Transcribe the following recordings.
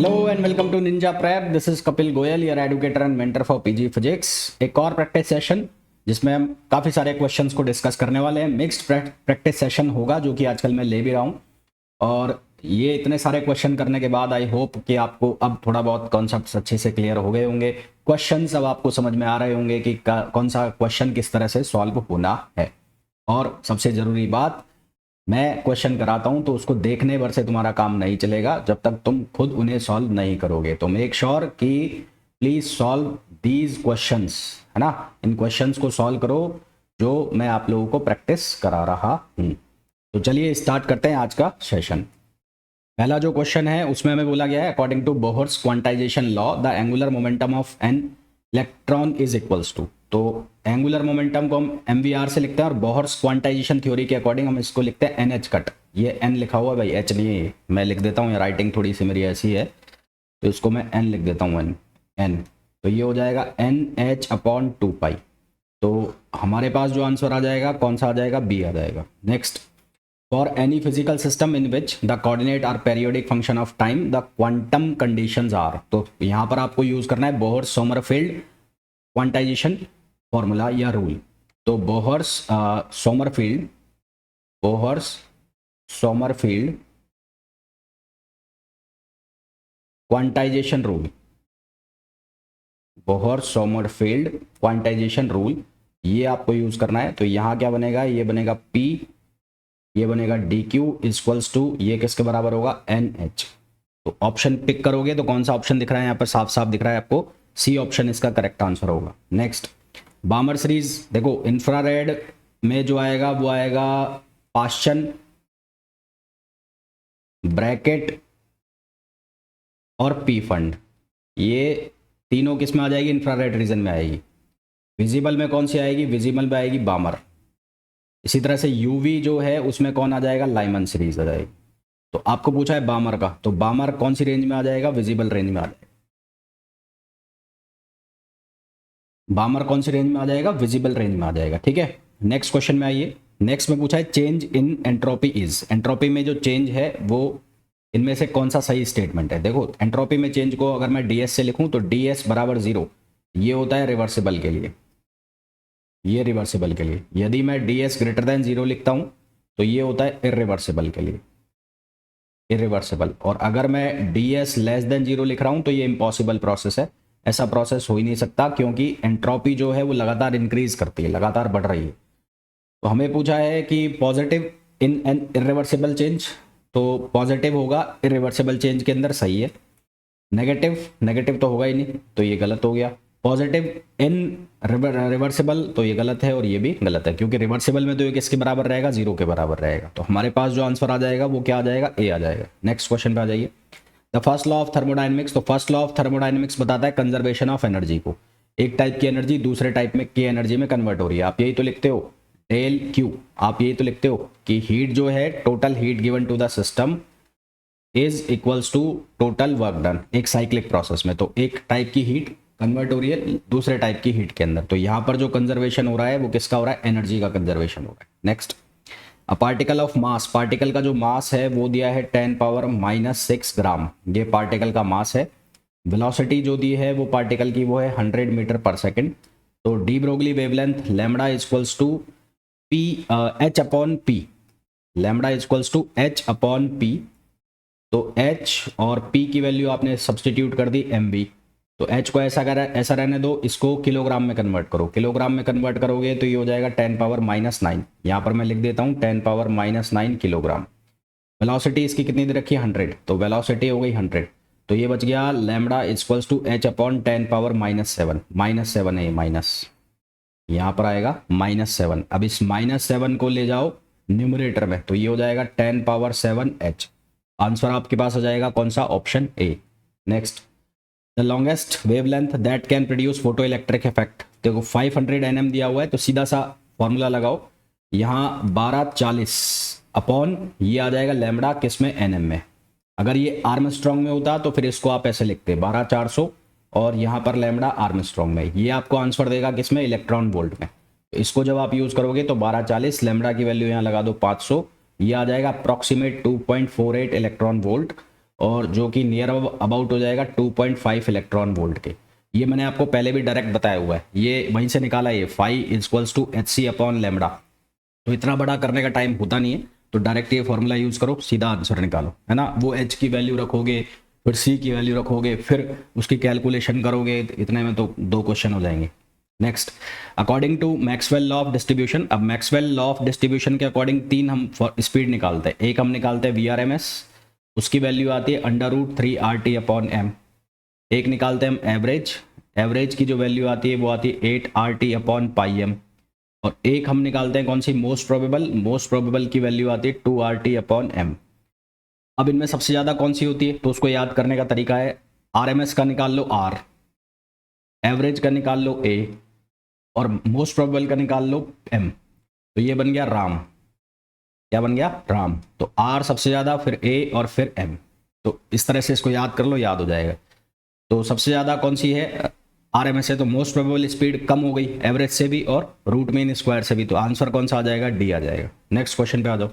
Hello and welcome to Ninja Prep. This is Kapil Goyal, your educator and mentor for PG physics. एक और practice session जिसमें हम काफ़ी सारे क्वेश्चंस को डिस्कस करने वाले हैं। मिक्स्ड प्रैक्टिस सेशन होगा जो कि आजकल मैं ले भी रहा हूँ। और ये इतने सारे क्वेश्चन करने के बाद आई होप कि आपको अब थोड़ा बहुत कॉन्सेप्ट्स अच्छे से क्लियर हो गए होंगे। क्वेश्चंस अब आपको समझ में आ रहे होंगे कि कौन सा क्वेश्चन किस तरह से सॉल्व होना है। और सबसे ज़रूरी बात, मैं क्वेश्चन कराता हूं तो उसको देखने भर से तुम्हारा काम नहीं चलेगा जब तक तुम खुद उन्हें सॉल्व नहीं करोगे। तो मेक श्योर कि प्लीज सॉल्व दीज क्वेश्चंस, है ना। इन क्वेश्चंस को सॉल्व करो जो मैं आप लोगों को प्रैक्टिस करा रहा हूं। तो चलिए स्टार्ट करते हैं आज का सेशन। पहला जो क्वेश्चन है उसमें हमें बोला गया है, according to Bohr's quantization law the angular momentum of an electron is equals to. तो एंगुलर मोमेंटम को हम एमवीआर से लिखते हैं और बोहर्स क्वांटाइजेशन थ्योरी के अकॉर्डिंग हम इसको लिखते हैं एनएच कट। ये एन लिखा हुआ है भाई, एच नहीं है। मैं लिख देता हूँ, ये राइटिंग थोड़ी सी मेरी ऐसी है तो इसको मैं एन लिख देता हूँ, एन एन। तो ये हो जाएगा एन एच अपॉन 2 पाई। तो हमारे पास जो आंसर आ जाएगा कौन सा आ जाएगा, बी आ जाएगा। Next, for any physical system in which the coordinate are periodic function of time the quantum conditions are. तो यहाँ पर आपको यूज करना है बोहर सोमरफेल्ड क्वांटाइजेशन फॉर्मूला या रूल। तो Bohr's Sommerfeld quantization rule, Bohr Sommerfeld quantization rule, ये आपको यूज करना है। तो यहाँ क्या बनेगा, ये बनेगा P, ये बनेगा DQ इक्वल्स टू, ये किसके बराबर होगा, NH। तो ऑप्शन पिक करोगे तो कौन सा ऑप्शन दिख रहा है यहाँ पर, साफ साफ दिख रहा है आपको, सी ऑप्शन इसका करेक्ट आंसर होगा। नेक्स्ट, बामर सीरीज देखो, इंफ्रारेड में जो आएगा वो आएगा पाश्चन, ब्रैकेट और पी फंड। ये तीनों किस में आ जाएगी, इंफ्रारेड रीजन में आएगी। विजिबल में कौन सी आएगी, विजिबल में आएगी बामर। इसी तरह से यूवी जो है उसमें कौन आ जाएगा, लाइमन सीरीज आ जाएगी। तो आपको पूछा है बामर का, तो बामर कौन सी रेंज में आ जाएगा, विजिबल रेंज में आ जाएगा। बामर कौन सी रेंज में आ जाएगा, विजिबल रेंज में आ जाएगा। ठीक है, नेक्स्ट क्वेश्चन में आइए। नेक्स्ट में पूछा है change in entropy is. Entropy में जो चेंज है वो इनमें से कौन सा सही स्टेटमेंट है। देखो, एंट्रोपी में चेंज को अगर मैं ds से लिखूं तो ds बराबर 0, ये होता है रिवर्सिबल के लिए, ये रिवर्सिबल के लिए। यदि मैं ds ग्रेटर देन 0 लिखता हूं तो ये होता है इरिवर्सिबल के लिए, इरिवर्सिबल। और अगर मैं ds लेस देन 0 लिख रहा हूं तो ये इम्पॉसिबल प्रोसेस है। ऐसा प्रोसेस हो ही नहीं सकता क्योंकि एंट्रोपी जो है वो लगातार इंक्रीज करती है, लगातार बढ़ रही है। तो हमें पूछा है कि positive in an irreversible change, तो पॉजिटिव होगा इरिवर्सिबल चेंज के अंदर, सही है। नेगेटिव, नेगेटिव तो होगा ही नहीं, तो ये गलत हो गया। पॉजिटिव इन रिवर्सिबल, तो ये गलत है और ये भी गलत है क्योंकि रिवर्सिबल में तो ये किसके बराबर रहेगा, 0 के बराबर रहेगा। तो हमारे पास जो आंसर आ जाएगा वो क्या आ जाएगा, ए आ जाएगा। नेक्स्ट क्वेश्चन पे आ जाइए। The first law of thermodynamics. तो फर्स्ट लॉ ऑफ थर्मोडाइनमिक्स बताता है कंजर्वेशन ऑफ एनर्जी को। एक टाइप की एनर्जी दूसरे टाइप में की एनर्जी में कन्वर्ट हो रही है। आप यही तो लिखते हो डेल क्यू, आप यही तो लिखते हो कि हीट जो है, total heat given to the system is equals to total work done, एक साइक्लिक प्रोसेस में। तो एक टाइप की हीट कन्वर्ट हो रही है दूसरे टाइप की हीट के अंदर। तो यहाँ पर जो कंजर्वेशन हो रहा है वो किसका हो रहा है, एनर्जी का कंजर्वेशन हो रहा है। Next, a particle of mass. Particle का जो मास है वो दिया है 10⁻⁻6 ग्राम, ये पार्टिकल का मास है। वेलोसिटी जो दी है वो पार्टिकल की वो है 100 मीटर पर सेकेंड। तो de Broglie wavelength lambda equals to p h upon p, lambda equals to h upon p. तो h और p की वैल्यू आपने सब्सटीट्यूट कर दी mv। तो h को ऐसा रहने दो, इसको किलोग्राम में कन्वर्ट करो। किलोग्राम में कन्वर्ट करोगे तो ये हो जाएगा 10⁻⁻9। यहाँ पर मैं लिख देता हूँ 10⁻⁻9 किलोग्राम। वेलोसिटी इसकी कितनी दे रखी है, 100, तो वेलोसिटी हो गई 100। तो ये बच गया लैम्बडा इक्वल्स टू h अपॉन 10⁻⁻7, -7 है माइनस, यहाँ पर आएगा -7। अब इस -7 को ले जाओ न्यूमरेटर में, तो ये हो जाएगा 10⁻7h। आंसर आपके पास आ जाएगा कौन सा, option A. Next, the longest wavelength that can produce photo electric effect. देखो 500 nm दिया हुआ है तो सीधा सा फॉर्मूला लगाओ, यहाँ 1240 अपॉन ये आ जाएगा लैम्बडा किस में, nm में। अगर ये आर्मस्ट्रॉन्ग में होता तो फिर इसको आप ऐसे लिखते 12400 और यहाँ पर लैम्बडा आर्मस्ट्रॉन्ग में। ये आपको आंसर देगा किस में, इलेक्ट्रॉन वोल्ट में। तो इसको जब आप यूज करोगे तो 1240, लैम्बडा की वैल्यू यहाँ लगा दो 500, ये आ जाएगा अप्रॉक्सीमेट 2.48 इलेक्ट्रॉन वोल्ट। और जो कि नियर अबाउट हो जाएगा 2.5 इलेक्ट्रॉन वोल्ट के। ये मैंने आपको पहले भी डायरेक्ट बताया हुआ है, ये वहीं से निकाला ये phi=hc/λ। तो इतना बड़ा करने का टाइम होता नहीं है, तो डायरेक्ट ये फॉर्मूला यूज़ करो, सीधा आंसर निकालो, है ना। वो h की वैल्यू रखोगे, फिर c की वैल्यू रखोगे, फिर उसकी कैलकुलेशन करोगे, इतने में तो 2 क्वेश्चन हो जाएंगे। Next, according to Maxwell law of distribution. अब मैक्सवेल लॉ ऑफ डिस्ट्रीब्यूशन के अकॉर्डिंग 3 हम स्पीड निकालते हैं। एक हम निकालते हैं VRMS, उसकी वैल्यू आती है √3RT/m। एक निकालते हैं हम एवरेज, एवरेज की जो वैल्यू आती है वो आती है 8RT/πm। और एक हम निकालते हैं कौन सी, मोस्ट प्रोबेबल, मोस्ट प्रोबेबल की वैल्यू आती है 2RT/m। अब इनमें सबसे ज़्यादा कौन सी होती है, तो उसको याद करने का तरीका है, RMS का निकाल लो R, एवरेज का निकाल लो A, और मोस्ट प्रोबेबल का निकाल लो M। तो ये बन गया राम, क्या बन गया, राम। तो R सबसे ज़्यादा, फिर A और फिर M। तो इस तरह से इसको याद कर लो, याद हो जाएगा। तो सबसे ज़्यादा कौन सी है, RMS है, तो मोस्ट प्रोबेबल स्पीड कम हो गई एवरेज से भी और रूट मीन स्क्वायर से भी, तो आंसर कौन सा आ जाएगा, D आ जाएगा। नेक्स्ट क्वेश्चन पे आ जाओ।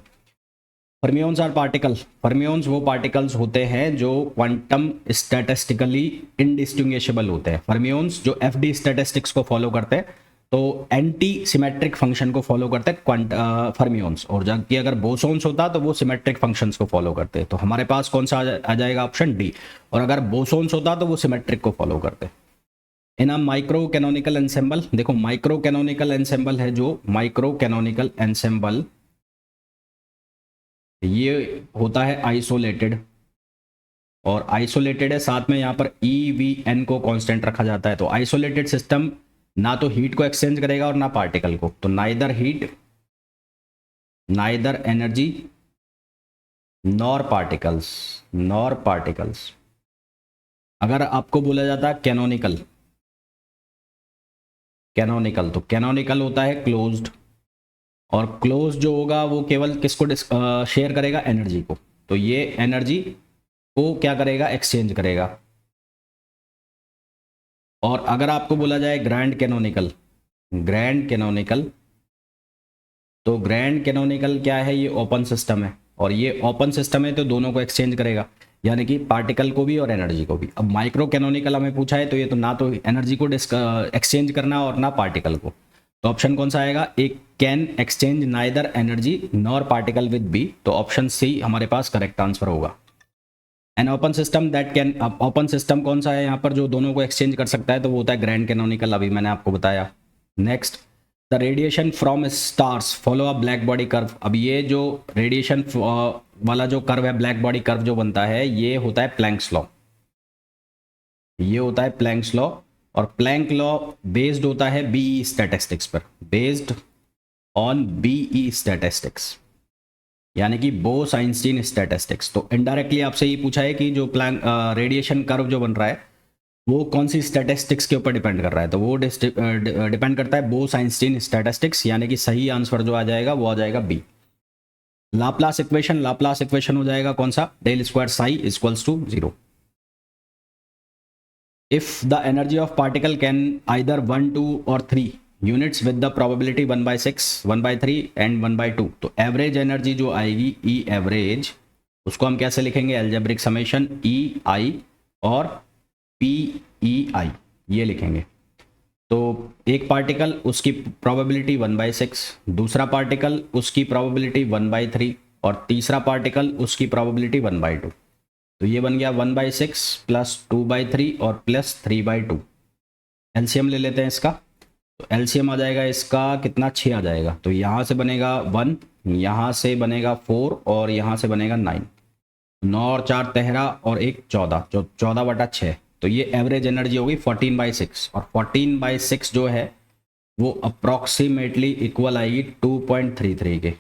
Fermions are particle. फर्मियोन्स वो पार्टिकल्स होते हैं जो क्वांटम स्टैटिस्टिकली इनडिस्टिंग्विशेबल होते हैं। फर्मियोन्स जो FD स्टैटिस्टिक्स को फॉलो करते हैं, तो एंटी सिमेट्रिक फंक्शन को फॉलो करते हैं फर्मियोन्स, और जबकि अगर बोसोन्स होता तो वो सिमेट्रिक फंक्शंस को फॉलो करते हैं। तो हमारे पास कौन सा आ जाएगा, ऑप्शन D। और अगर बोसोन्स होता तो वो सिमेट्रिक को फॉलो करते हैं। इन माइक्रो कैनोनिकल एंसेंबल, देखो माइक्रो कैनोनिकल एंसेंबल है, जो माइक्रो कैनोनिकल एंसेंबल ये होता है आइसोलेटेड, और आइसोलेटेड है, साथ में यहाँ पर EVN को कांस्टेंट रखा जाता है। तो आइसोलेटेड सिस्टम ना तो हीट को एक्सचेंज करेगा और ना पार्टिकल को, तो neither heat, neither energy, nor particles, nor particles. अगर आपको बोला जाता है कैनोनिकल, कैनोनिकल तो कैनोनिकल होता है क्लोज्ड, और क्लोज जो होगा वो केवल किसको शेयर करेगा, एनर्जी को। तो ये एनर्जी को क्या करेगा, एक्सचेंज करेगा। और अगर आपको बोला जाए ग्रैंड कैनोनिकल, ग्रैंड कैनोनिकल, तो ग्रैंड कैनोनिकल क्या है, ये ओपन सिस्टम है, और ये ओपन सिस्टम है तो दोनों को एक्सचेंज करेगा, यानी कि पार्टिकल को भी और एनर्जी को भी। अब माइक्रो कैनोनिकल हमें पूछा है, तो ये तो ना तो एनर्जी को एक्सचेंज करना और ना पार्टिकल को। तो ऑप्शन कौन सा आएगा, एक can exchange neither energy nor particle with B, तो ऑप्शन सी हमारे पास करेक्ट आंसर होगा। An open system that can, open system कौन सा है यहाँ पर जो दोनों को एक्सचेंज कर सकता है, तो वो होता है ग्रैंड कैनोनिकल, अभी मैंने आपको बताया। Next, the radiation from stars follow a black body curve. अब ये जो रेडिएशन वाला जो कर्व है, ब्लैक बॉडी कर्व जो बनता है, ये होता है प्लैंक्स लॉ, ये होता है प्लैंक्स लॉ। और प्लैंक लॉ बेस्ड होता है BE स्टैटिस्टिक्स पर, बेस्ड ऑन BE स्टैटिस्टिक्स, यानी कि बोस आइंस्टीन स्टैटिस्टिक्स। तो इनडायरेक्टली आपसे ये पूछा है कि जो रेडिएशन कर्व जो बन रहा है वो कौन सी स्टैटिस्टिक्स के ऊपर डिपेंड कर रहा है, तो वो डिपेंड करता है बोस आइंस्टीन स्टैटिस्टिक्स, यानी कि सही आंसर जो आ जाएगा वो आ जाएगा B। Laplace equation, Laplace equation हो जाएगा कौन सा, del square psi equals to 0। If the energy of particle can either 1, 2 और 3 units with the probability 1/6, 1/3 and 1/2, तो एवरेज एनर्जी जो आएगी E एवरेज, उसको हम कैसे लिखेंगे, एल्जेब्रिक समेशन EI और PEI, ये लिखेंगे। तो एक पार्टिकल उसकी प्रोबेबिलिटी 1/6, दूसरा पार्टिकल उसकी प्रोबेबिलिटी 1/3, और तीसरा पार्टिकल उसकी प्रोबेबिलिटी 1/2। तो ये बन गया 1/6 प्लस 2/3 और प्लस 3/2। एलसीएम ले लेते हैं इसका, तो एलसीएम आ जाएगा इसका कितना, 6 आ जाएगा। तो यहाँ से बनेगा 1, यहाँ से बनेगा 4 और यहाँ से बनेगा 9, 9 और 4 13 और 1 14, जो 14/6। तो ये एवरेज एनर्जी होगी 14/6, और 14/6 जो है वो अप्रॉक्सीमेटली इक्वल आएगी 2.33 के।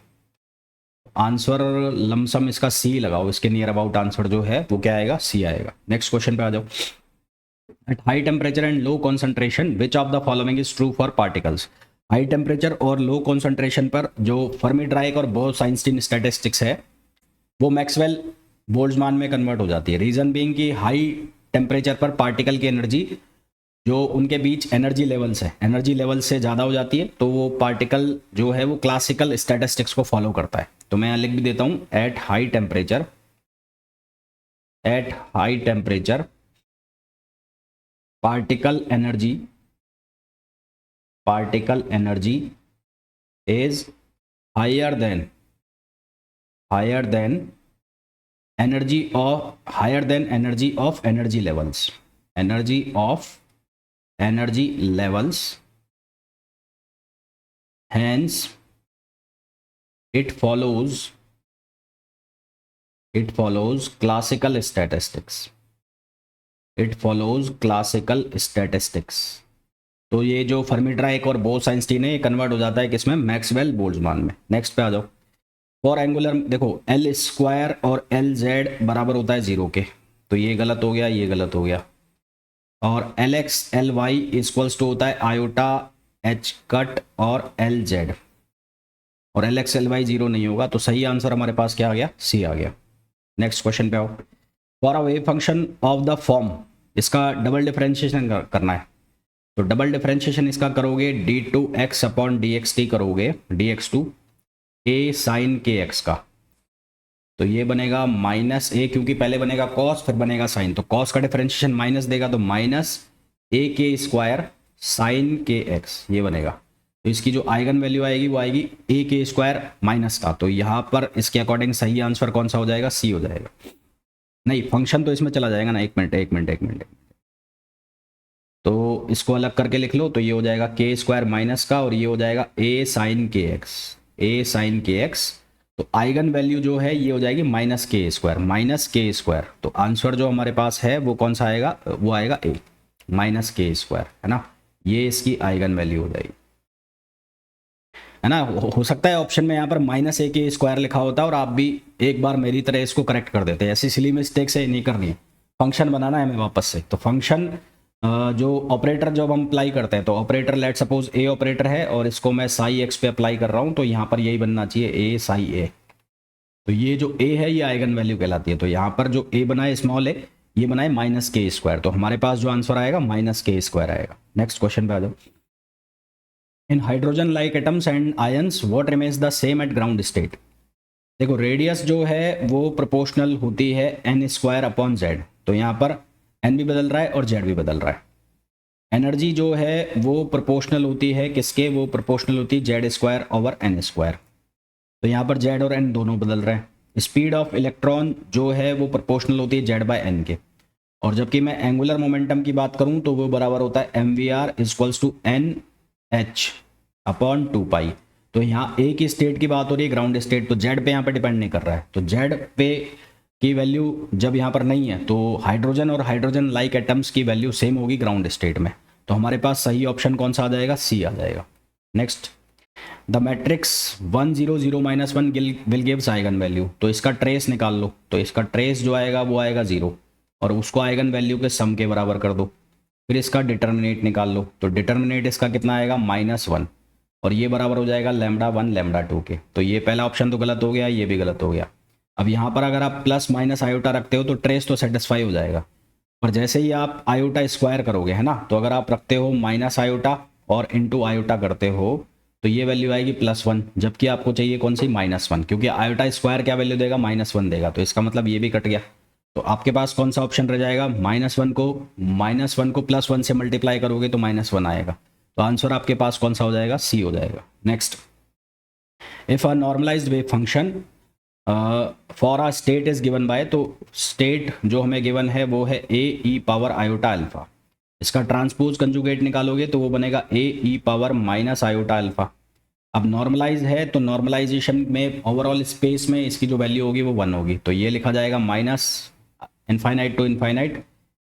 आंसर लमसम इसका C लगाओ, इसके नियर अबाउट आंसर जो है वो क्या आएगा, C आएगा। नेक्स्ट क्वेश्चन पे आ जाओ। At high temperature and low concentration which of the following is true for particles. High temperature और लो कॉन्सेंट्रेशन पर जो फर्मी-ड्राइक और बोस-आइंस्टीन स्टैटिस्टिक्स है वो मैक्सवेल बोल्ट्जमान में कन्वर्ट हो जाती है। रीजन बीइंग कि हाई टेम्परेचर पर पार्टिकल की एनर्जी जो उनके बीच एनर्जी लेवल्स है, एनर्जी लेवल से ज़्यादा हो जाती है, तो वो पार्टिकल जो है वो क्लासिकल स्टैटिस्टिक्स को फॉलो करता है। तो मैं यहाँ लिख भी देता हूँ, at high temperature at high temperature particle energy is higher than energy of energy levels, hence it follows classical statistics. तो ये जो फर्मी ड्राइक और बोस-आइंस्टीन है ये कन्वर्ट हो जाता है किसमें, मैक्सवेल बोल्ट्जमान में. नेक्स्ट पे आ जाओ. फॉर एंगुलर देखो एल स्क्वायर और एल जेड बराबर होता है 0 के, तो ये गलत हो गया, ये गलत हो गया. और L X L Y equals to होता है आयोटा एच कट और एल जेड, और एल एक्स एल वाई 0 नहीं होगा, तो सही आंसर हमारे पास क्या आ गया, सी आ गया. नेक्स्ट क्वेश्चन पे आओ. For a wave function of the form, इसका डबल डिफरेंशिएशन करना है, तो डबल डिफरेंशिएशन इसका करोगे d two x upon d x t करोगे, d x two a sine k x का, तो ये बनेगा माइनस ए, क्योंकि पहले बनेगा कॉस फिर बनेगा साइन, तो कॉस का डिफरेंशिएशन माइनस देगा, तो माइनस ए के स्क्वायर साइन के एक्स ये बनेगा. तो इसकी जो आइगन वैल्यू आएगी वो आएगी ए के स्क्वायर माइनस का, तो यहाँ पर इसके अकॉर्डिंग सही आंसर कौन सा हो जाएगा, सी हो जाएगा. नहीं फंक्शन तो इसमें चला जाएगा ना, एक मिनट. तो इसको अलग करके लिख लो, तो ये हो जाएगा के स्क्वायर माइनस का, और ये हो जाएगा ए साइन के एक्स, तो आइगन वैल्यू जो है ये हो जाएगी माइनस के स्क्वायर, तो आंसर जो हमारे पास है वो कौन सा आएगा, वो आएगा ए माइनस के स्क्वायर, है ना, ये इसकी आइगन वैल्यू हो जाएगी, है ना. हो सकता है ऑप्शन में यहाँ पर माइनस ए के स्क्वायर लिखा होता है और आप भी एक बार मेरी तरह इसको करेक्ट कर देते हैं, ऐसी सिली मिस्टेक से नहीं करनी है. फंक्शन बनाना है हमें वापस से, तो फंक्शन जो ऑपरेटर जब हम अप्लाई करते हैं, तो ऑपरेटर लेट सपोज ए ऑपरेटर है और इसको मैं साई एक्स पे अप्लाई कर रहा हूँ, तो यहाँ पर यही बनना चाहिए ए साई ए, तो ये जो ए है ये आइगन वैल्यू कहलाती है, तो यहाँ पर जो ए बनाए स्मॉल ए, ये बनाए माइनस के स्क्वायर, तो हमारे पास जो आंसर आएगा माइनस के स्क्वायर आएगा. नेक्स्ट क्वेश्चन पे आ जाओ. In hydrogen like atoms and ions what remains the same at ground state. देखो रेडियस जो है वो प्रोपोर्शनल होती है एन स्क्वायर अपॉन जेड, तो यहाँ पर एन भी बदल रहा है और जेड भी बदल रहा है. एनर्जी जो है वो प्रोपोर्शनल होती है किसके, वो प्रोपोर्शनल होती है z square over n square, तो यहाँ पर जेड और एन दोनों बदल रहे हैं. स्पीड ऑफ इलेक्ट्रॉन जो है वो प्रोपोर्शनल होती है जेड बाय एन के, और जबकि मैं एंगुलर मोमेंटम की बात करूँ तो वो बराबर होता है m v r equals to n h upon 2 pi. तो यहाँ ए की स्टेट की बात हो रही है, ग्राउंड स्टेट, तो जेड पे यहाँ पे डिपेंड नहीं कर रहा है, तो जेड पे की वैल्यू जब यहाँ पर नहीं है तो हाइड्रोजन और हाइड्रोजन लाइक एटम्स की वैल्यू सेम होगी ग्राउंड स्टेट में, तो हमारे पास सही ऑप्शन कौन सा आ जाएगा, सी आ जाएगा. Next the matrix 1 0 0 -1 will gives eigen value, तो इसका ट्रेस निकाल लो, तो इसका ट्रेस जो आएगा वो आएगा 0, और उसको आइगन वैल्यू के सम के बराबर कर दो. फिर इसका डिटर्मिनेट निकाल लो, तो डिटर्मिनेट इसका कितना आएगा -1, और ये बराबर हो जाएगा λ1 λ2 के, तो ये पहला ऑप्शन तो गलत हो गया, ये भी गलत हो गया. अब यहाँ पर अगर आप प्लस माइनस आयोटा रखते हो तो ट्रेस तो सेटिस्फाई हो जाएगा, पर जैसे ही आप आयोटा स्क्वायर करोगे, है ना, तो अगर आप रखते हो माइनस आयोटा और इनटू आयोटा करते हो तो ये वैल्यू आएगी +1, जबकि आपको चाहिए कौन सी, -1, क्योंकि आयोटा स्क्वायर क्या वैल्यू देगा, -1 देगा, तो इसका मतलब ये भी कट गया. तो आपके पास कौन सा ऑप्शन रह जाएगा, -1 को +1 से मल्टीप्लाई करोगे तो -1 आएगा, तो आंसर आपके पास कौन सा हो जाएगा, सी हो जाएगा. Next if a normalized wave function for a state is given by, तो स्टेट जो हमें गिवन है वो है A e power iota alpha, इसका ट्रांसपोज कंजुगेट निकालोगे तो वो बनेगा A e power minus iota alpha. अब नॉर्मलाइज है तो नॉर्मलाइजेशन में ओवरऑल स्पेस में इसकी जो वैल्यू होगी वो 1 होगी, तो ये लिखा जाएगा माइनस इनफाइनाइट टू इनफाइनाइट,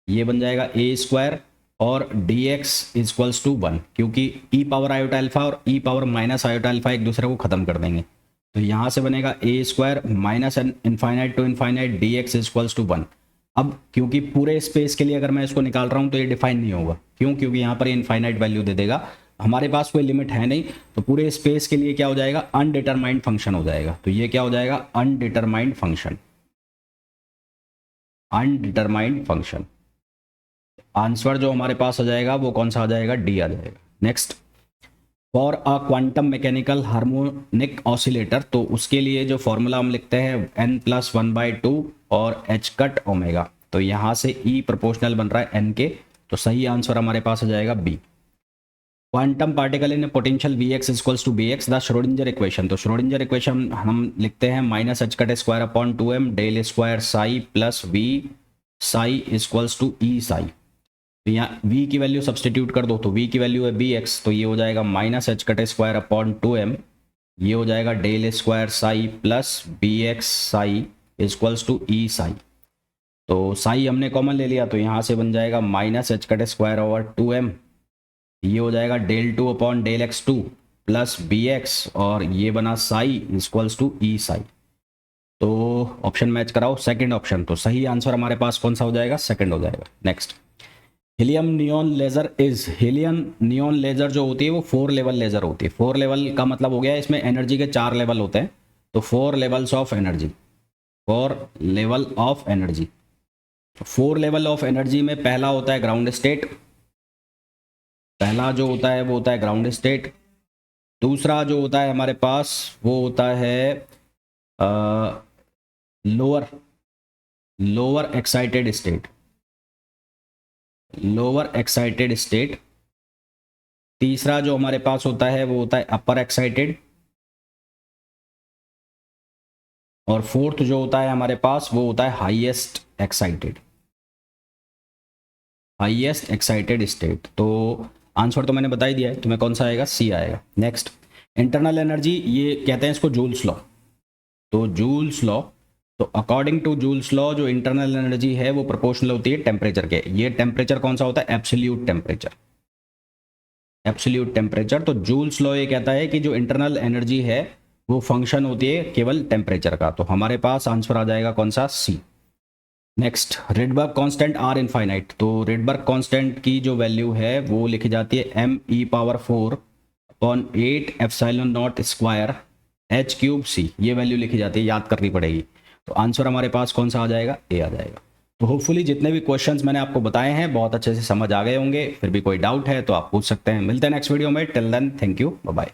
ये बन जाएगा ए स्क्वायर और डी एक्स इक्वल्स टू 1, क्योंकि ई पावर आयोटा अल्फा और ई पावर माइनस आयोटा अल्फा एक दूसरे को खत्म कर देंगे, तो यहाँ से बनेगा a square minus infinite to infinite d x equals to 1. अब क्योंकि पूरे स्पेस के लिए अगर मैं इसको निकाल रहा हूँ तो ये डिफाइन नहीं होगा, क्यों, क्योंकि यहाँ पर इनफाइनाइट वैल्यू दे देगा, हमारे पास कोई लिमिट है नहीं, तो पूरे स्पेस के लिए क्या हो जाएगा, अनडिटरमाइंड फंक्शन हो जाएगा, तो ये क्या हो जाएगा, अनडिटरमाइंड फंक्शन. आंसर जो हमारे पास आ जाएगा वो कौन सा आ जाएगा, डी आ जाएगा. Next for a quantum mechanical harmonic oscillator, तो उसके लिए जो फॉर्मूला हम लिखते हैं n+1/2 और एच कट ओमेगा। तो यहाँ से ई प्रोपोर्शनल बन रहा है एन के, तो सही आंसर हमारे पास आ जाएगा b. Quantum particle in potential v x equals to b x the Schrodinger equation. तो श्रोडिंजर इक्वेशन हम लिखते हैं minus H cut square upon 2m del square psi plus v psi equals to E psi. तो यहाँ v की value substitute कर दो, तो v की वैल्यू है बी एक्स, तो ये हो जाएगा minus H cut square upon 2m, ये हो जाएगा del square psi plus B x psi equals to E psi. तो साई हमने कॉमन ले लिया, तो यहाँ से बन जाएगा minus H cut square over 2m, ये हो जाएगा del 2 upon del x2 plus B x, और ये बना psi equals to E psi. तो ऑप्शन मैच कराओ सेकंड ऑप्शन, तो सही आंसर हमारे पास कौन सा हो जाएगा, सेकंड हो जाएगा। Next, helium neon laser is, helium neon laser जो होती है वो 4 लेवल लेजर होती है। 4 लेवल का मतलब हो गया इसमें एनर्जी के 4 लेवल होते हैं, तो 4 levels of energy, 4 level of energy. 4 level of energy में पहला होता है ग्राउंड स्टेट, पहला जो होता है वो होता है ग्राउंड स्टेट। दूसरा जो होता है हमारे पास वो होता है lower excited state, lower excited state. तीसरा जो हमारे पास होता है वो होता है अपर एक्साइटेड, और फोर्थ जो होता है हमारे पास वो होता है highest excited, highest excited state. तो आंसर तो मैंने बता ही दिया है, तुम्हें कौन सा आएगा, सी आएगा। नेक्स्ट, इंटरनल एनर्जी, ये कहते हैं इसको जूल्स लॉ। तो जूल्स लॉ, तो अकॉर्डिंग टू जूल्स लॉ जो इंटरनल एनर्जी है वो प्रोपोर्शनल होती है टेम्परेचर के। ये टेम्परेचर कौन सा होता है, एब्सोल्यूट टेम्परेचर, एब्सोल्यूट टेम्परेचर। तो जूल्स लॉ ये कहता है कि जो इंटरनल एनर्जी है वो फंक्शन होती है केवल टेम्परेचर का। तो हमारे पास आंसर आ जाएगा कौन सा, c. Next, Rydberg constant r infinite. तो रेडबर्ग कांस्टेंट की जो वैल्यू है वो लिखी जाती है me⁴ upon 8 epsilon not square h³ ये वैल्यू लिखी जाती है, याद करनी पड़ेगी। तो आंसर हमारे पास कौन सा आ जाएगा, ए आ जाएगा। तो होपफुली जितने भी क्वेश्चंस मैंने आपको बताए हैं बहुत अच्छे से समझ आ गए होंगे। फिर भी कोई डाउट है तो आप पूछ सकते हैं। मिलते हैं नेक्स्ट वीडियो में, till then thank you, bye bye.